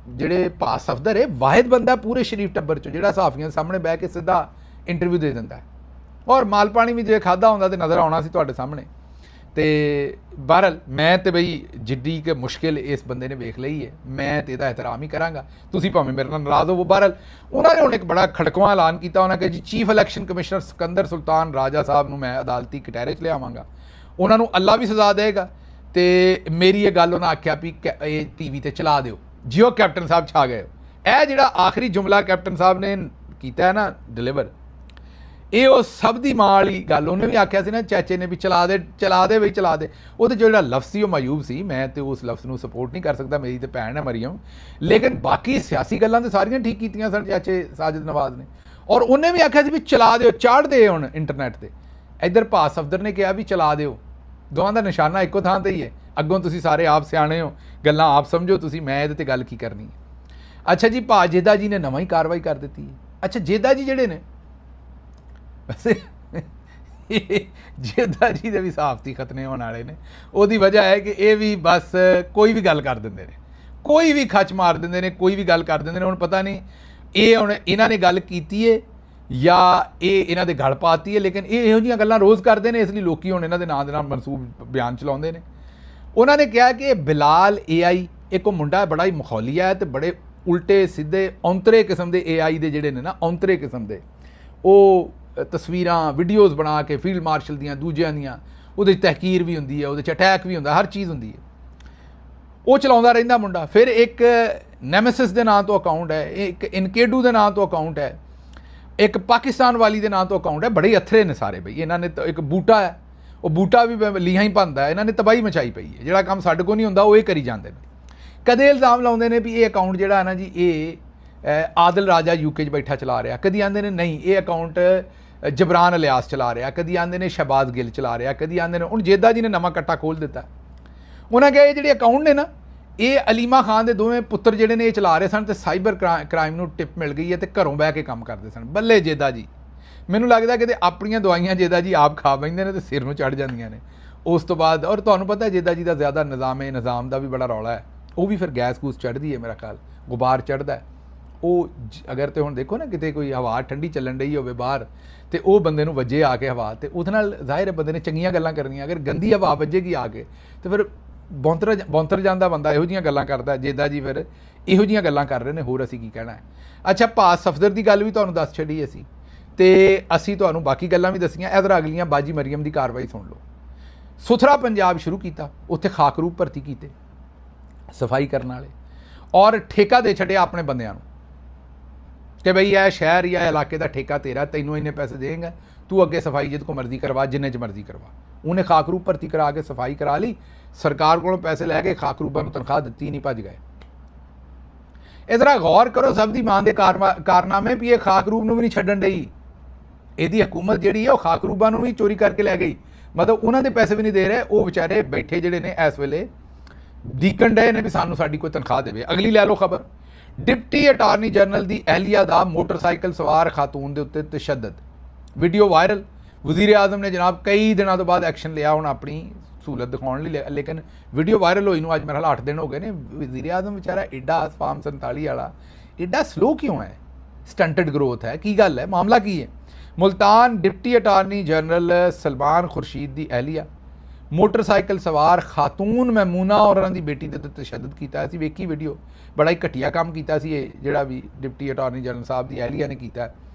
ਜਿਹੜੇ ਭਾਸ ਅਫਸਰ ਹੈ ਵਾਹਿਦ ਬੰਦਾ ਪੂਰੇ ਸ਼ਰੀਫ ਟੱਬਰ 'ਚ ਜਿਹੜਾ ਸਹਾਫੀਆਂ ਸਾਹਮਣੇ ਬਹਿ ਕੇ ਸਿੱਧਾ ਇੰਟਰਵਿਊ ਦੇ ਦਿੰਦਾ। ਔਰ ਮਾਲ ਪਾਣੀ ਵੀ ਜੇ ਖਾਦਾ ਹੁੰਦਾ ਤੇ ਨਜ਼ਰ ਆਉਣਾ ਸੀ ਤੁਹਾਡੇ ਸਾਹਮਣੇ। ਤੇ ਬਹਰਹਾਲ ਮੈਂ ਤੇ ਬਈ ਜਿੱਡੀ ਕਿ ਮੁਸ਼ਕਿਲ ਇਸ ਬੰਦੇ ਨੇ ਵੇਖ ਲਈ ਹੈ, ਮੈਂ ਤੇ ਇਹਦਾ ਇਹਤਰਾਮ ਹੀ ਕਰਾਂਗਾ। ਤੁਸੀਂ ਭਾਵੇਂ ਮੇਰੇ ਨਾਲ ਨਾਰਾਜ਼ ਹੋਵੋ। ਬਹਰਹਾਲ ਉਹਨਾਂ ਨੇ ਹੁਣ ਇੱਕ ਬੜਾ ਖੜਕਵਾਂ ਐਲਾਨ ਕੀਤਾ। ਉਹਨਾਂ ਕਿਹਾ ਜੀ ਚੀਫ ਇਲੈਕਸ਼ਨ ਕਮਿਸ਼ਨਰ ਸਿਕੰਦਰ ਸੁਲਤਾਨ ਰਾਜਾ ਸਾਹਿਬ ਨੂੰ ਮੈਂ ਅਦਾਲਤੀ ਕਟਹਿਰੇ 'ਚ ਲਿਆਵਾਂਗਾ। ਉਹਨਾਂ ਨੂੰ ਅੱਲਾ ਵੀ ਸਜ਼ਾ ਦੇਗਾ। ਤੇ ਮੇਰੀ ਇਹ ਗੱਲ ਉਹਨਾਂ ਆਖਿਆ ਵੀ ਇਹ TV ਤੇ ਚਲਾ ਦਿਓ। ਜਿਓ ਕੈਪਟਨ ਸਾਹਿਬ ਛਾ ਗਏ। ਇਹ ਜਿਹੜਾ ਆਖਰੀ ਜੁਮਲਾ ਕੈਪਟਨ ਸਾਹਿਬ ਨੇ ਕੀਤਾ ਹੈ ਨਾ ਡਿਲੀਵਰ, ਇਹ ਉਹ ਸਭ ਦੀ ਮਾਂ ਵਾਲੀ ਗੱਲ। ਉਹਨੇ ਵੀ ਆਖਿਆ ਸੀ ਨਾ ਚਾਚੇ ਨੇ ਵੀ ਚਲਾ ਦੇ ਬਈ ਚਲਾ ਦੇ। ਉਹਦੇ ਜਿਹੜਾ ਲਫ਼ਜ਼ ਸੀ ਉਹ ਮਾਯੂਬ ਸੀ। ਮੈਂ ਤੇ ਉਸ ਲਫ਼ਜ਼ ਨੂੰ ਸਪੋਰਟ ਨਹੀਂ ਕਰ ਸਕਦਾ, ਮੇਰੀ ਤੇ ਭੈਣ ਹੈ ਮਰੀਮ। ਲੇਕਿਨ ਬਾਕੀ ਸਿਆਸੀ ਗੱਲਾਂ ਤੇ ਸਾਰੀਆਂ ਠੀਕ ਕੀਤੀਆਂ ਸਨ ਚਾਚੇ ਸਾਜਿਦ ਨਵਾਜ਼ ਨੇ। ਔਰ ਉਹਨੇ ਵੀ ਆਖਿਆ ਸੀ ਵੀ ਚਲਾ ਦਿਓ, ਚਾੜ ਦੇ ਹੁਣ ਇੰਟਰਨੈਟ ਤੇ। ਇੱਧਰ ਭਾਸ ਅਫਸਰ ਨੇ ਕਿਹਾ ਵੀ ਚਲਾ ਦਿਓ। ਦੋਵਾਂ ਦਾ ਨਿਸ਼ਾਨਾ ਇੱਕੋ ਥਾਂ ਤੇ ਹੀ ਹੈ। ਅੱਗੋਂ ਤੁਸੀਂ ਸਾਰੇ ਆਪ ਸਿਆਣੇ ਹੋ, ਗੱਲਾਂ ਆਪ ਸਮਝੋ ਤੁਸੀਂ, ਮੈਂ ਇਹਦੇ ਤੇ ਗੱਲ ਕੀ ਕਰਨੀ ਹੈ। ਅੱਛਾ ਜੀ, ਭਾ ਜੇਦਾ ਜੀ ਨੇ ਨਵਾਂ ਹੀ ਕਾਰਵਾਈ ਕਰ ਦਿੱਤੀ ਹੈ। ਅੱਛਾ, ਜੇਦਾ ਜੀ ਜਿਹੜੇ ਨੇ, ਵੈਸੇ ਜੇਦਾ ਜੀ ਦੇ ਵੀ ਸਾਫਤੀ ਖਤਨੇ ਹੋਣ ਵਾਲੇ ਨੇ। ਉਹਦੀ ਵਜ੍ਹਾ ਹੈ ਕਿ ਇਹ ਵੀ ਬਸ ਕੋਈ ਵੀ ਗੱਲ ਕਰ ਦਿੰਦੇ ਨੇ, ਕੋਈ ਵੀ ਖੱਚ ਮਾਰ ਦਿੰਦੇ ਨੇ, ਕੋਈ ਵੀ ਗੱਲ ਕਰ ਦਿੰਦੇ ਨੇ। ਹੁਣ ਪਤਾ ਨਹੀਂ ਇਹ ਹੁਣ ਇਹਨਾਂ ਨੇ ਗੱਲ ਕੀਤੀ ਹੈ ਜਾਂ ਇਹ ਇਹਨਾਂ ਦੇ ਗਲ ਪਾਤੀ ਹੈ, ਲੇਕਿਨ ਇਹ ਇਹੋ ਜਿਹੀਆਂ ਗੱਲਾਂ ਰੋਜ਼ ਕਰਦੇ ਨੇ, ਇਸ ਲਈ ਲੋਕੀ ਹੁਣ ਇਹਨਾਂ ਦੇ ਨਾਂ ਦੇ ਨਾਲ ਮਨਸੂਬ ਬਿਆਨ ਚਲਾਉਂਦੇ ਨੇ। ਉਹਨਾਂ ਨੇ ਕਿਹਾ ਕਿ ਬਿਲਾਲ AI ਇੱਕ ਮੁੰਡਾ ਬੜਾ ਹੀ ਮਖੌਲੀਆ ਹੈ ਤੇ ਬੜੇ ਉਲਟੇ ਸਿੱਧੇ ਔਂਤਰੇ ਕਿਸਮ ਦੇ AI ਦੇ ਜਿਹੜੇ ਨੇ ਨਾ, ਔਂਤਰੇ ਕਿਸਮ ਦੇ ਉਹ ਤਸਵੀਰਾਂ ਵੀਡੀਓਜ਼ ਬਣਾ ਕੇ ਫੀਲਡ ਮਾਰਸ਼ਲ ਦੀਆਂ ਦੂਜਿਆਂ ਦੀਆਂ, ਉਹਦੇ 'ਚ ਤਹਿਕੀਰ ਵੀ ਹੁੰਦੀ ਹੈ, ਉਹਦੇ 'ਚ ਅਟੈਕ ਵੀ ਹੁੰਦਾ, ਹਰ ਚੀਜ਼ ਹੁੰਦੀ ਹੈ, ਉਹ ਚਲਾਉਂਦਾ ਰਹਿੰਦਾ ਮੁੰਡਾ। ਫਿਰ ਇੱਕ ਨੈਮੇਸਿਸ ਦੇ ਨਾਂ ਤੋਂ ਅਕਾਊਂਟ ਹੈ, ਇੱਕ ਇਨਕੇਡੂ ਦੇ ਨਾਂ ਤੋਂ ਅਕਾਊਂਟ ਹੈ, ਇੱਕ ਪਾਕਿਸਤਾਨ ਵਾਲੀ ਦੇ ਨਾਂ ਤੋਂ ਅਕਾਊਂਟ ਹੈ। ਬੜੇ ਅਥਰੇ ਨੇ ਸਾਰੇ ਬਈ ਇਹਨਾਂ ਨੇ। ਇੱਕ ਬੂਟਾ ਹੈ, ਉਹ ਬੂਟਾ ਵੀ ਲੀਹਾਂ ਹੀ ਭੰਦਾ, ਇਹਨਾਂ ਨੇ ਤਬਾਹੀ ਮਚਾਈ ਪਈ ਹੈ। ਜਿਹੜਾ ਕੰਮ ਸਾਡੇ ਕੋਲ ਨਹੀਂ ਹੁੰਦਾ ਉਹ ਇਹ ਕਰੀ ਜਾਂਦੇ ਨੇ। ਕਦੇ ਇਲਜ਼ਾਮ ਲਾਉਂਦੇ ਨੇ ਵੀ ਇਹ ਅਕਾਊਂਟ ਜਿਹੜਾ ਹੈ ਨਾ ਜੀ ਇਹ ਆਦਿਲ ਰਾਜਾ UK 'ਚ ਬੈਠਾ ਚਲਾ ਰਿਹਾ, ਕਦੀ ਆਉਂਦੇ ਨੇ ਨਹੀਂ ਇਹ ਅਕਾਊਂਟ ਜਬਰਾਨ ਅਲਿਆਸ ਚਲਾ ਰਿਹਾ, ਕਦੀ ਆਉਂਦੇ ਨੇ ਸ਼ਹਬਾਜ਼ ਗਿੱਲ ਚਲਾ ਰਿਹਾ, ਕਦੀ ਆਉਂਦੇ ਨੇ ਹੁਣ ਜੇਦਾ ਜੀ ਨੇ ਨਵਾਂ ਕੱਟਾ ਖੋਲ੍ਹ ਦਿੱਤਾ। ਉਹਨਾਂ ਕਿਹਾ ਇਹ ਜਿਹੜੇ ਅਕਾਊਂਟ ਨੇ ਨਾ ਇਹ ਅਲੀਮਾ ਖਾਨ ਦੇ ਦੋਵੇਂ ਪੁੱਤਰ ਜਿਹੜੇ ਨੇ ਇਹ ਚਲਾ ਰਹੇ ਸਨ ਤੇ ਸਾਈਬਰ ਕ੍ਰਾਈਮ ਨੂੰ ਟਿਪ ਮਿਲ ਗਈ ਹੈ ਤੇ ਘਰੋਂ ਬਹਿ ਕੇ ਕੰਮ ਕਰਦੇ ਸਨ। ਬੱਲੇ ਜੇਦਾ ਜੀ, ਮੈਨੂੰ ਲੱਗਦਾ ਕਿ ਆਪਣੀਆਂ ਦਵਾਈਆਂ ਜੇਦਾ ਜੀ ਆਪ ਖਾ ਬੈਂਦੇ ਨੇ ਤੇ ਸਿਰ ਨੂੰ ਚੜ੍ਹ ਜਾਂਦੀਆਂ ਨੇ ਉਸ ਤੋਂ ਬਾਅਦ। ਔਰ ਤੁਹਾਨੂੰ ਪਤਾ ਜੇਦਾ ਜੀ ਦਾ ਜ਼ਿਆਦਾ ਨਿਜ਼ਾਮ ਦਾ ਵੀ ਬੜਾ ਰੌਲਾ ਹੈ, ਉਹ ਵੀ ਫਿਰ ਗੈਸ ਗੂਸ ਚੜ੍ਹਦੀ ਹੈ, ਮੇਰਾ ਖਿਆਲ ਗੁਬਾਰ ਚੜ੍ਹਦਾ ਉਹ। ਅਗਰ ਤੇ ਹੁਣ ਦੇਖੋ ਨਾ ਕਿਤੇ ਕੋਈ ਹਵਾ ਠੰਡੀ ਚੱਲਣ ਡਈ ਹੋਵੇ ਬਾਹਰ ਤੇ ਉਹ ਬੰਦੇ ਨੂੰ ਵੱਜੇ ਆ ਕੇ ਹਵਾ, ਤੇ ਉਹਦੇ ਨਾਲ ਜ਼ਾਹਿਰ ਹੈ ਬੰਦੇ ਨੇ ਚੰਗੀਆਂ ਗੱਲਾਂ ਕਰਨੀਆਂ। ਅਗਰ ਗੰਦੀ ਹਵਾ ਵੱਜੇਗੀ ਆ ਕੇ ਤੇ ਫਿਰ ਬੌਂਤਰ ਜਾਂਦਾ ਬੰਦਾ, ਇਹੋ ਜਿਹੀਆਂ ਗੱਲਾਂ ਕਰਦਾ। ਜੇਦਾ ਜੀ ਫਿਰ ਇਹੋ ਜਿਹੀਆਂ ਗੱਲਾਂ ਕਰ ਰਹੇ ਨੇ, ਹੋਰ ਅਸੀਂ ਕੀ ਕਹਿਣਾ ਹੈ। ਅੱਛਾ, ਭਾਸ ਸਫਦਰ ਦੀ ਗੱਲ ਵੀ ਤੁਹਾਨੂੰ ਦੱਸ ਛੱਡੀ ਅਸੀਂ, ਤੇ ਅਸੀਂ ਤੁਹਾਨੂੰ ਬਾਕੀ ਗੱਲਾਂ ਵੀ ਦੱਸੀਆਂ। ਇਧਰ ਅਗਲੀਆਂ ਬਾਜੀ ਮਰੀਮ ਦੀ ਕਾਰਵਾਈ ਸੁਣ ਲਓ। ਸੁਥਰਾ ਪੰਜਾਬ ਸ਼ੁਰੂ ਕੀਤਾ, ਉੱਥੇ ਖਾਕਰੂਪ ਭਰਤੀ ਕੀਤੇ ਸਫਾਈ ਕਰਨ ਵਾਲੇ, ਔਰ ਠੇਕਾ ਦੇ ਛੱਡਿਆ ਆਪਣੇ ਬੰਦਿਆਂ ਨੂੰ ਕਿ ਬਈ ਇਹ ਸ਼ਹਿਰ ਜਾਂ ਇਲਾਕੇ ਦਾ ਠੇਕਾ ਤੇਰਾ, ਤੈਨੂੰ ਇੰਨੇ ਪੈਸੇ ਦੇਂਗਾ, ਤੂੰ ਅੱਗੇ ਸਫਾਈ ਜਿੱਦ ਕੋ ਮਰਜ਼ੀ ਕਰਵਾ, ਜਿੰਨੇ 'ਚ ਮਰਜ਼ੀ ਕਰਵਾ। ਉਹਨੇ ਖਾਕਰੂਪ ਭਰਤੀ ਕਰਾ ਕੇ ਸਫਾਈ ਕਰਾ ਲਈ, ਸਰਕਾਰ ਕੋਲੋਂ ਪੈਸੇ ਲੈ ਕੇ ਖਾਕਰੂਪਾਂ ਨੂੰ ਤਨਖਾਹ ਦਿੱਤੀ ਨਹੀਂ, ਭੱਜ ਗਏ। ਇਹ ਜ਼ਰਾ ਗੌਰ ਕਰੋ, ਸਭ ਦੀ ਮਾਂ ਦੇ ਕਾਰਨਾਮੇ ਵੀ ਇਹ ਖਾਕਰੂਪ ਨੂੰ ਵੀ ਨਹੀਂ ਛੱਡਣ ਡਈ। ਇਹਦੀ ਹਕੂਮਤ ਜਿਹੜੀ ਹੈ ਉਹ ਖਾਕਰੂਪਾਂ ਨੂੰ ਵੀ ਚੋਰੀ ਕਰਕੇ ਲੈ ਗਈ, ਮਤਲਬ ਉਹਨਾਂ ਦੇ ਪੈਸੇ ਵੀ ਨਹੀਂ ਦੇ ਰਹੇ। ਉਹ ਵਿਚਾਰੇ ਬੈਠੇ ਜਿਹੜੇ ਨੇ ਇਸ ਵੇਲੇ ਡੀਕਣ ਡਏ ਨੇ ਵੀ ਸਾਨੂੰ ਸਾਡੀ ਕੋਈ ਤਨਖਾਹ ਦੇਵੇ। ਅਗਲੀ ਲੈ ਲਓ ਖਬਰ, ਡਿਪਟੀ ਅਟਾਰਨੀ ਜਨਰਲ ਦੀ ਅਹਿਲੀਆ ਦਾ ਮੋਟਰਸਾਈਕਲ ਸਵਾਰ ਖਾਤੂਨ ਦੇ ਉੱਤੇ ਤਸ਼ੱਦਦ, ਵੀਡੀਓ ਵਾਇਰਲ। ਵਜ਼ੀਰ ਆਜ਼ਮ ਨੇ ਜਨਾਬ ਕਈ ਦਿਨਾਂ ਤੋਂ ਬਾਅਦ ਐਕਸ਼ਨ ਲਿਆ ਹੁਣ ਆਪਣੀ ਸਹੂਲਤ ਦਿਖਾਉਣ ਲਈ, ਲੇਕਿਨ ਵੀਡੀਓ ਵਾਇਰਲ ਹੋਈ ਨੂੰ ਅੱਜ ਮੇਰੇ ਖਿਆਲ 8 ਦਿਨ ਹੋ ਗਏ ਨੇ। ਵਜ਼ੀਰ ਆਜ਼ਮ ਵਿਚਾਰਾ ਐਡਾ ਫਾਰਮ 47 ਵਾਲਾ ਐਡਾ ਸਲੋ ਕਿਉਂ ਹੈ? ਸਟੰਟਡ ਗਰੋਥ ਹੈ, ਕੀ ਗੱਲ ਹੈ, ਮਾਮਲਾ ਕੀ ਹੈ? Multan deputy attorney general Salman Khurshid ਦੀ ਅਹਿਲੀਆ ਮੋਟਰਸਾਈਕਲ ਸਵਾਰ ਖਾਤੂਨ ਮੈਮੂਨਾ ਔਰ ਉਹਨਾਂ ਦੀ ਬੇਟੀ ਦੇ ਉੱਤੇ ਤਸ਼ੱਦਦ ਕੀਤਾ। ਅਸੀਂ ਵੇਖੀ ਵੀਡੀਓ, ਬੜਾ ਹੀ ਘਟੀਆ ਕੰਮ ਕੀਤਾ ਸੀ ਇਹ ਜਿਹੜਾ ਵੀ ਡਿਪਟੀ ਅਟਾਰਨੀ ਜਨਰਲ ਸਾਹਿਬ ਦੀ ਅਹਿਲੀਆ ਨੇ ਕੀਤਾ।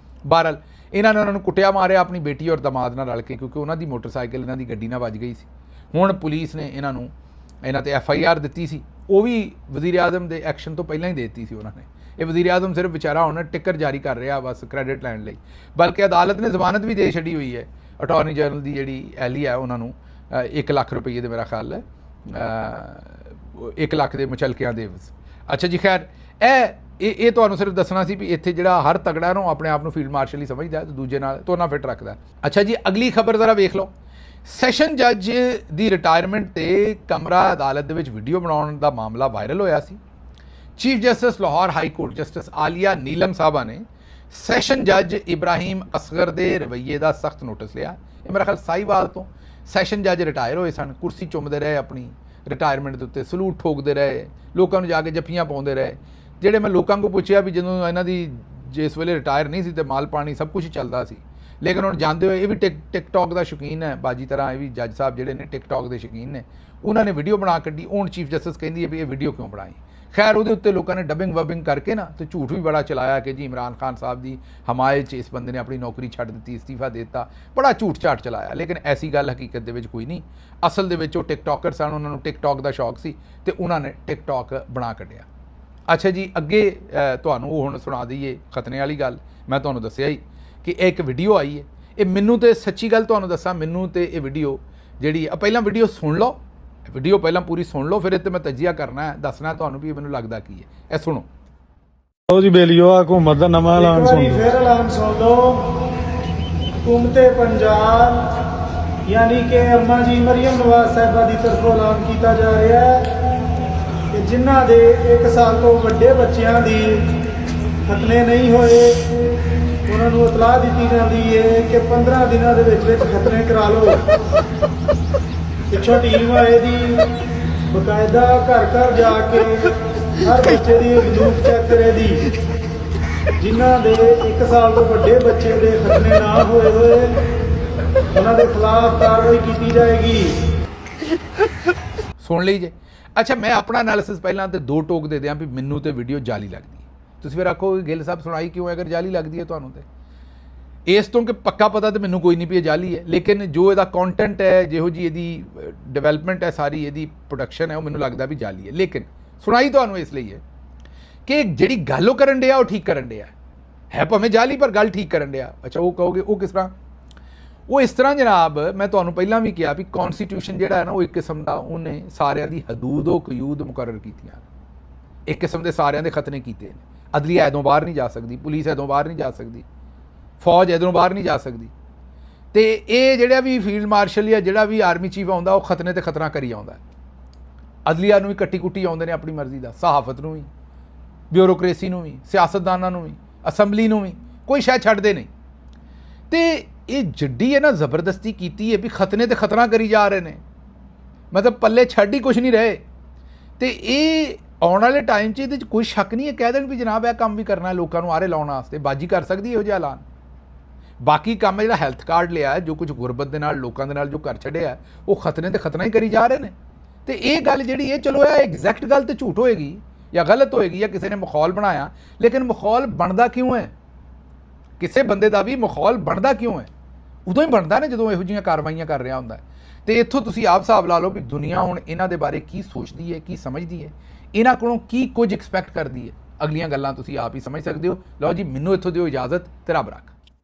ਬਹਰਹਾਲ ਇਹਨਾਂ ਨੇ ਉਹਨਾਂ ਨੂੰ ਕੁੱਟਿਆ ਮਾਰਿਆ ਆਪਣੀ ਬੇਟੀ ਔਰ ਦਮਾਦ ਨਾਲ ਰਲ ਕੇ, ਕਿਉਂਕਿ ਉਹਨਾਂ ਦੀ ਮੋਟਰਸਾਈਕਲ ਇਹਨਾਂ ਦੀ ਗੱਡੀ ਨਾਲ ਵੱਜ ਗਈ ਸੀ। ਹੁਣ ਪੁਲਿਸ ਨੇ ਇਹਨਾਂ ਤੇ FIR ਦਿੱਤੀ ਸੀ, ਉਹ ਵੀ ਵਜ਼ੀਰ ਆਜ਼ਮ ਦੇ ਐਕਸ਼ਨ ਤੋਂ ਪਹਿਲਾਂ ਹੀ ਦੇ ਦਿੱਤੀ ਸੀ ਉਹਨਾਂ ਨੇ। ਇਹ ਵਜ਼ੀਰ ਆਜ਼ਮ ਸਿਰਫ ਵਿਚਾਰਾ ਹੁਣ ਟਿੱਕਰ ਜਾਰੀ ਕਰ ਰਿਹਾ ਬਸ ਕ੍ਰੈਡਿਟ ਲੈਣ ਲਈ, ਬਲਕਿ ਅਦਾਲਤ ਨੇ ਜ਼ਮਾਨਤ ਵੀ ਦੇ ਛੱਡੀ ਹੋਈ ਹੈ ਅਟਾਰਨੀ ਜਨਰਲ ਦੀ ਜਿਹੜੀ ਅਹਿਲੀਆ ਉਹਨਾਂ ਨੂੰ 1 ਲੱਖ ਰੁਪਏ ਦੇ ਮੇਰਾ ਖਿਆਲ ਹੈ 1 ਲੱਖ ਦੇ ਮੁਚਲਕਿਆਂ ਦੇ। ਅੱਛਾ ਜੀ, ਖੈਰ ਇਹ ਤੁਹਾਨੂੰ ਸਿਰਫ ਦੱਸਣਾ ਸੀ ਵੀ ਇੱਥੇ ਜਿਹੜਾ ਹਰ ਤਗੜਾ ਨੂੰ ਆਪਣੇ ਆਪ ਨੂੰ ਫੀਲਡ ਮਾਰਸ਼ਲ ਹੀ ਸਮਝਦਾ ਤੇ ਦੂਜੇ ਨਾਲ ਤੋਨਾ ਫਿੱਟ ਰੱਖਦਾ। ਅੱਛਾ ਜੀ, ਅਗਲੀ ਖਬਰ ਜ਼ਰਾ ਵੇਖ ਲਓ। ਸੈਸ਼ਨ ਜੱਜ ਦੀ ਰਿਟਾਇਰਮੈਂਟ ਤੇ ਕਮਰਾ ਅਦਾਲਤ ਦੇ ਵਿੱਚ ਵੀਡੀਓ ਬਣਾਉਣ ਦਾ ਮਾਮਲਾ ਵਾਇਰਲ ਹੋਇਆ ਸੀ। Chief justice Lahore high court justice Aalia Neelam Sahiba ਨੇ ਸੈਸ਼ਨ ਜੱਜ ਇਬਰਾਹੀਮ ਅਸਗਰ ਦੇ ਰਵੱਈਏ ਦਾ ਸਖਤ ਨੋਟਿਸ ਲਿਆ। ਇਹ ਮੇਰਾ ਖਿਆਲ ਸਾਹੀਵਾਲ ਤੋਂ ਸੈਸ਼ਨ ਜੱਜ ਰਿਟਾਇਰ ਹੋਏ ਸਨ, ਕੁਰਸੀ ਚੁੰਮਦੇ ਰਹੇ ਆਪਣੀ ਰਿਟਾਇਰਮੈਂਟ ਦੇ ਉੱਤੇ, ਸਲੂਟ ਠੋਕਦੇ ਰਹੇ, ਲੋਕਾਂ ਨੂੰ ਜਾ ਕੇ ਜੱਫੀਆਂ ਪਾਉਂਦੇ ਰਹੇ। ਜਿਹੜੇ ਮੈਂ ਲੋਕਾਂ ਕੋਲ ਪੁੱਛਿਆ ਵੀ ਜਦੋਂ ਇਹਨਾਂ ਦੀ ਜਿਸ ਵੇਲੇ ਰਿਟਾਇਰ ਨਹੀਂ ਸੀ ਤੇ ਮਾਲ ਪਾਣੀ ਸਭ ਕੁਝ ਚੱਲਦਾ ਸੀ, ਲੇਕਿਨ ਹੁਣ ਜਾਂਦੇ ਹੋਏ ਇਹ ਵੀ ਟਿਕਟੌਕ ਦਾ ਸ਼ੌਕੀਨ ਹੈ ਬਾਜੀ ਤਰ੍ਹਾਂ। ਇਹ ਵੀ ਜੱਜ ਸਾਹਿਬ ਜਿਹੜੇ ਨੇ ਟਿਕਟੌਕ ਦੇ ਸ਼ੌਕੀਨ ਨੇ, ਉਹਨਾਂ ਨੇ ਵੀਡੀਓ ਬਣਾ ਕੱਢੀ। ਹੁਣ ਚੀਫ ਜਸਟਿਸ ਕਹਿੰਦੀ ਹੈ ਵੀ ਇਹ ਵੀਡੀਓ ਕਿਉਂ ਬਣਾਈ? ਖੈਰ ਉਹਦੇ ਉੱਤੇ ਲੋਕਾਂ ਨੇ ਡਬਿੰਗ ਵਬਿੰਗ ਕਰਕੇ ਨਾ ਤੇ ਝੂਠ ਵੀ ਬੜਾ ਚਲਾਇਆ ਕਿ ਜੀ ਇਮਰਾਨ ਖਾਨ ਸਾਹਿਬ ਦੀ ਹਮਾਇਤ 'ਚ ਇਸ ਬੰਦੇ ਨੇ ਆਪਣੀ ਨੌਕਰੀ ਛੱਡ ਦਿੱਤੀ, ਅਸਤੀਫਾ ਦੇ ਦਿੱਤਾ, ਬੜਾ ਝੂਠ ਝਾਟ ਚਲਾਇਆ। ਲੇਕਿਨ ਐਸੀ ਗੱਲ ਹਕੀਕਤ ਦੇ ਵਿੱਚ ਕੋਈ ਨਹੀਂ। ਅਸਲ ਦੇ ਵਿੱਚ ਉਹ ਟਿਕਟੌਕਰ ਸਨ, ਉਹਨਾਂ ਨੂੰ ਟਿਕਟੌਕ ਦਾ ਸ਼ੌਕ ਸੀ ਤੇ ਉਹਨਾਂ ਨੇ ਟਿਕਟੌਕ ਬਣਾ ਕੱਢਿਆ। ਅੱਛਾ ਜੀ, ਅੱਗੇ ਤੁਹਾਨੂੰ ਉਹ ਹੁਣ ਸੁਣਾ ਦਈਏ ਖਤਨੇ ਵਾਲੀ ਗੱਲ। ਮੈਂ ਤੁਹਾਨੂੰ ਦੱਸਿਆ ਹੀ ਕਿ ਇਹ ਇੱਕ ਵੀਡੀਓ ਆਈ ਹੈ। ਇਹ ਮੈਨੂੰ ਤੇ ਸੱਚੀ ਗੱਲ ਤੁਹਾਨੂੰ ਦੱਸਾਂ, ਮੈਨੂੰ ਤੇ ਇਹ ਵੀਡੀਓ ਜਿਹੜੀ ਪਹਿਲਾਂ ਵੀਡੀਓ ਸੁਣ ਲਓ, ਵੀਡੀਓ ਪਹਿਲਾਂ ਪੂਰੀ ਸੁਣ ਲਓ, ਫਿਰ ਇਹ 'ਤੇ ਮੈਂ ਤਜਜ਼ੀਆ ਕਰਨਾ ਹੈ, ਦੱਸਣਾ ਤੁਹਾਨੂੰ ਵੀ ਮੈਨੂੰ ਲੱਗਦਾ ਕੀ ਹੈ। ਇਹ ਸੁਣੋ। ਲਓ ਜੀ ਬੇਲੀਓ, ਆ ਹਕੂਮਤ ਦਾ ਨਵਾਂ ਐਲਾਨ ਸੁਣ ਲਓ। ਫਿਰ ਐਲਾਨ ਸੁਣ ਲਓ। ਹਕੂਮਤੇ ਪੰਜਾਬ ਯਾਨੀ ਕਿ ਅੰਮਾ ਜੀ ਮਰੀਮ ਨਵਾਜ਼ ਸਾਹਿਬਾ ਦੀ ਤਰਫੋਂ ਐਲਾਨ ਕੀਤਾ ਜਾ ਰਿਹਾ ਹੈ ਕਿ ਜਿਨ੍ਹਾਂ ਦੇ 1 ਸਾਲ ਤੋਂ ਵੱਡੇ ਬੱਚਿਆਂ ਦੀ ਖਤਨੇ ਨਹੀਂ ਹੋਏ, ਉਹਨਾਂ ਨੂੰ ਇਤਲਾਹ ਦਿੱਤੀ ਜਾਂਦੀ ਹੈ ਕਿ 15 ਦਿਨਾਂ ਦੇ ਵਿੱਚ ਖਤਨੇ ਕਰਾ ਲਓ। ਪਿੱਛੋਂ ਟੀਮ ਆਏ ਦੀ ਬਕਾਇਦਾ ਘਰ ਘਰ ਜਾ ਕੇ ਹਰ ਬੱਚੇ ਦੀ ਬੰਦੂਕ ਚੈੱਕ ਕਰੇ ਦੀ ਜਿਨ੍ਹਾਂ ਦੇ 1 ਸਾਲ ਤੋਂ ਵੱਡੇ ਬੱਚੇ ਦੇ ਖਤਨੇ ਨਾ ਹੋਏ ਉਹਨਾਂ ਦੇ ਖਿਲਾਫ ਕਾਰਵਾਈ ਕੀਤੀ ਜਾਏਗੀ। ਸੁਣ ਲਈ ਜੇ। ਅੱਛਾ, ਮੈਂ ਆਪਣਾ ਐਨਾਲਿਸਿਸ ਪਹਿਲਾਂ ਤੇ 2 ਟੋਕ ਦੇ ਦਿਆਂ ਵੀ ਮੈਨੂੰ ਤੇ ਵੀਡੀਓ ਜਾਲੀ ਲੱਗਦੀ ਹੈ। ਤੁਸੀਂ ਫਿਰ ਆਖੋਗੇ ਗਿੱਲ ਸਾਹਿਬ ਸੁਣਾਈ ਕਿਉਂ ਹੈ ਅਗਰ ਜਾਲੀ ਲੱਗਦੀ ਹੈ ਤੁਹਾਨੂੰ? ਤੇ ਇਸ ਤੋਂ ਕਿ ਪੱਕਾ ਪਤਾ ਤਾਂ ਮੈਨੂੰ ਕੋਈ ਨਹੀਂ ਵੀ ਇਹ ਜਾਲੀ ਹੈ, ਲੇਕਿਨ ਜੋ ਇਹਦਾ ਕੰਟੈਂਟ ਹੈ, ਜਿਹੋ ਜੀ ਇਹਦੀ ਡਿਵੈਲਪਮੈਂਟ ਹੈ, ਸਾਰੀ ਇਹਦੀ ਪ੍ਰੋਡਕਸ਼ਨ ਹੈ, ਉਹ ਮੈਨੂੰ ਲੱਗਦਾ ਵੀ ਜਾਲੀ ਹੈ। ਲੇਕਿਨ ਸੁਣਾਈ ਤੁਹਾਨੂੰ ਇਸ ਲਈ ਹੈ ਕਿ ਜਿਹੜੀ ਗੱਲ ਉਹ ਕਰਨ ਡਿਆ ਉਹ ਠੀਕ ਕਰਨ ਡਿਆ ਹੈ, ਭਾਵੇਂ ਜਾਲੀ ਪਰ ਗੱਲ ਠੀਕ ਕਰਨ ਡਿਆ। ਅੱਛਾ, ਉਹ ਕਹੋਗੇ ਉਹ ਕਿਸ ਤਰ੍ਹਾਂ? ਉਹ ਇਸ ਤਰ੍ਹਾਂ ਜਨਾਬ, ਮੈਂ ਤੁਹਾਨੂੰ ਪਹਿਲਾਂ ਵੀ ਕਿਹਾ ਵੀ ਕੌਨਸਟੀਟਿਊਸ਼ਨ ਜਿਹੜਾ ਹੈ ਨਾ, ਉਹ ਇੱਕ ਕਿਸਮ ਦਾ ਉਹਨੇ ਸਾਰਿਆਂ ਦੀ ਹਦੂਦ ਕਯੂਦ ਮੁਕਰਰ ਕੀਤੀਆਂ, ਇੱਕ ਕਿਸਮ ਦੇ ਸਾਰਿਆਂ ਦੇ ਖਤਨੇ ਕੀਤੇ ਨੇ। ਅਦਲੀਆ ਇੱਥੋਂ ਬਾਹਰ ਨਹੀਂ ਜਾ ਸਕਦੀ, ਪੁਲਿਸ ਇੱਥੋਂ ਬਾਹਰ ਨਹੀਂ ਜਾ ਸਕਦੀ, ਫੌਜ ਇੱਧਰੋਂ ਬਾਹਰ ਨਹੀਂ ਜਾ ਸਕਦੀ। ਤੇ ਇਹ ਜਿਹੜਾ ਵੀ ਫੀਲਡ ਮਾਰਸ਼ਲ ਜਾਂ ਜਿਹੜਾ ਵੀ ਆਰਮੀ ਚੀਫ ਆਉਂਦਾ, ਉਹ ਖਤਨੇ ਤੇ ਖਤਰਾ ਕਰੀ ਆਉਂਦਾ। ਅਦਲੀਆ ਨੂੰ ਵੀ ਕੱਟੀ ਕੁੱਟੀ ਆਉਂਦੇ ਨੇ ਆਪਣੀ ਮਰਜ਼ੀ ਦਾ, ਸਹਾਫਤ ਨੂੰ ਵੀ, ਬਿਊਰੋਕ੍ਰੇਸੀ ਨੂੰ ਵੀ, ਸਿਆਸਤਦਾਨਾਂ ਨੂੰ ਵੀ, ਅਸੈਂਬਲੀ ਨੂੰ ਵੀ, ਕੋਈ ਸ਼ਾਇਦ ਛੱਡਦੇ ਨਹੀਂ। ਤੇ ਇਹ ਜੱਡੀ ਹੈ ਨਾ, ਜ਼ਬਰਦਸਤੀ ਕੀਤੀ ਹੈ ਵੀ ਖਤਨੇ ਤੇ ਖਤਰਾ ਕਰੀ ਜਾ ਰਹੇ ਨੇ, ਮਤਲਬ ਪੱਲੇ ਛੱਡ ਹੀ ਕੁਛ ਨਹੀਂ ਰਹੇ। ਤੇ ਇਹ ਆਉਣ ਵਾਲੇ ਟਾਈਮ 'ਚ ਇਹਦੇ 'ਚ ਕੋਈ ਸ਼ੱਕ ਨਹੀਂ ਹੈ, ਕਹਿ ਦੇਣ ਵੀ ਜਨਾਬ ਇਹ ਕੰਮ ਵੀ ਕਰਨਾ, ਲੋਕਾਂ ਨੂੰ ਆਰੇ ਲਾਉਣ ਵਾਸਤੇ ਬਾਜੀ ਕਰ ਸਕਦੀ ਇਹੋ ਜਿਹਾ ਐਲਾਨ। ਬਾਕੀ ਕੰਮ ਹੈ ਜਿਹੜਾ ਹੈਲਥ ਕਾਰਡ ਲਿਆ, ਜੋ ਕੁਝ ਗੁਰਬਤ ਦੇ ਨਾਲ ਲੋਕਾਂ ਦੇ ਨਾਲ ਜੋ ਕਰ ਛੱਡਿਆ, ਉਹ ਖਤਨੇ ਤੇ ਖਤਨਾ ਹੀ ਕਰੀ ਜਾ ਰਹੇ ਨੇ। ਤੇ ਇਹ ਗੱਲ ਜਿਹੜੀ ਇਹ ਚਲੋ ਇਹ ਐਗਜ਼ੈਕਟ ਗੱਲ ਤੇ ਝੂਠ ਹੋਏਗੀ ਜਾਂ ਗਲਤ ਹੋਏਗੀ ਜਾਂ ਕਿਸੇ ਨੇ ਮਾਹੌਲ ਬਣਾਇਆ, ਲੇਕਿਨ ਮਾਹੌਲ ਬਣਦਾ ਕਿਉਂ ਹੈ? ਕਿਸੇ ਬੰਦੇ ਦਾ ਵੀ ਮਾਹੌਲ ਬਣਦਾ ਕਿਉਂ ਹੈ? ਉਦੋਂ ਹੀ ਬਣਦਾ ਨੇ ਜਦੋਂ ਇਹੋ ਜਿਹੀਆਂ ਕਾਰਵਾਈਆਂ ਕਰ ਰਿਹਾ ਹੁੰਦਾ। ਤੇ ਇੱਥੋਂ ਤੁਸੀਂ ਆਪ ਹਿਸਾਬ ਲਾ ਲਓ ਵੀ ਦੁਨੀਆ ਹੁਣ ਇਹਨਾਂ ਦੇ ਬਾਰੇ ਕੀ ਸੋਚਦੀ ਹੈ, ਕੀ ਸਮਝਦੀ ਹੈ, ਇਹਨਾਂ ਕੋਲੋਂ ਕੀ ਕੁਝ ਐਕਸਪੈਕਟ ਕਰਦੀ ਹੈ। ਅਗਲੀਆਂ ਗੱਲਾਂ ਤੁਸੀਂ ਆਪ ਹੀ ਸਮਝ ਸਕਦੇ ਹੋ। ਲਓ ਜੀ, ਮੈਨੂੰ ਇੱਥੋਂ ਦਿਓ ਇਜਾਜ਼ਤ ਤੇ ਰੱਬ ਰੱਖ।